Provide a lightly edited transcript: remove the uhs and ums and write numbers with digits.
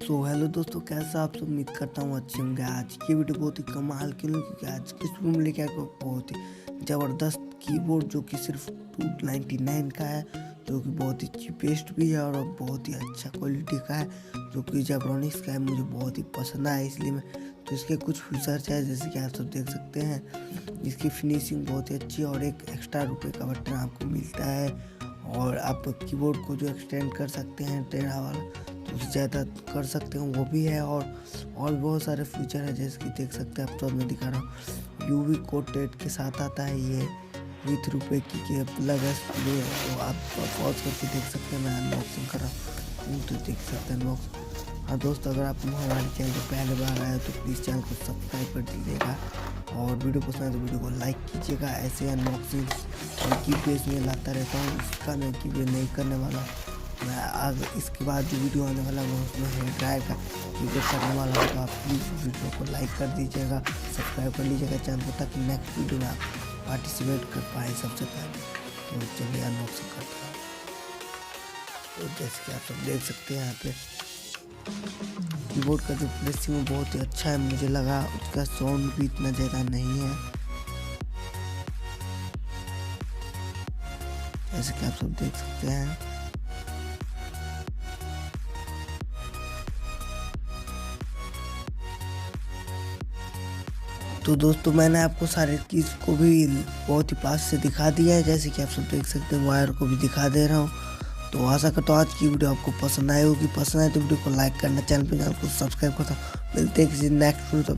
So hello दोस्तों, कैसा आप सब? उम्मीद करता हूँ अच्छे होंगे। आज की वीडियो बहुत ही कमाल की होगी क्योंकि आज की वीडियो में लेके आया बहुत ही ज़बरदस्त कीबोर्ड जो कि सिर्फ 299 का है, जो कि बहुत ही चीपेस्ट भी है और बहुत ही अच्छा क्वालिटी का है, जो कि जेब्रॉनिक्स का है। मुझे बहुत ही पसंद आया, इसलिए मैं तो इसके कुछ फीचर्स है जैसे कि आप सब देख सकते हैं। इसकी फिनिशिंग बहुत ही अच्छी है और एक एक्स्ट्रा रुपये का बटन आपको मिलता है और आप कीबोर्ड को जो एक्सटेंड कर सकते हैं टेढ़ा वाला, तो उससे ज़्यादा कर सकते हैं, वो भी है। और बहुत सारे फीचर है जैसे कि देख सकते हैं। आप तो मैं दिखा रहा हूँ, यूवी कोटेड के साथ आता है ये विथ रुपये की प्लग है, तो आप पॉज करके देख सकते हैं। मैं अनबॉक्सिंग कर रहा हूँ तो देख सकते हैं अनबॉक्स। हाँ दोस्तों, अगर आप हमारे चैनल पर पहले बार आए तो प्लीज़ चैनल को सब्सक्राइब कर दीजिएगा और वीडियो पसंद है तो वीडियो को लाइक कीजिएगा। ऐसे अनबॉक्सिंग और की पेज में लाता रहता हूँ, इसका मैं की नहीं करने वाला। मैं आगे इसके बाद जो वीडियो आने वाला है उसमें हेयर ड्रायर का वीडियो करने वाला हूँ, तो आप प्लीज़ वीडियो को लाइक कर दीजिएगा, सब्सक्राइब कर लीजिएगा चैनल को, ताकि नेक्स्ट वीडियो में आप पार्टिसिपेट कर पाए सबसे पहले। तो चलिए अनबॉक्सिंग करते हैं। तो जैसे कि आप सब देख सकते हैं, यहाँ पे कीबोर्ड का जो प्रेसिंग है बहुत ही अच्छा है, मुझे लगा। उसका साउंड भी इतना ज़्यादा नहीं है, जैसे कि आप सब देख सकते हैं। तो दोस्तों, मैंने आपको सारे चीज़ को भी बहुत ही पास से दिखा दिया है, जैसे कि आप सब देख सकते हैं। वायर को भी दिखा दे रहा हूँ। तो आशा करता हूँ आज की वीडियो आपको पसंद आई होगी। पसंद आए तो वीडियो को लाइक करना, चैनल को सब्सक्राइब करना। मिलते हैं किसी नेक्स्ट वीडियो।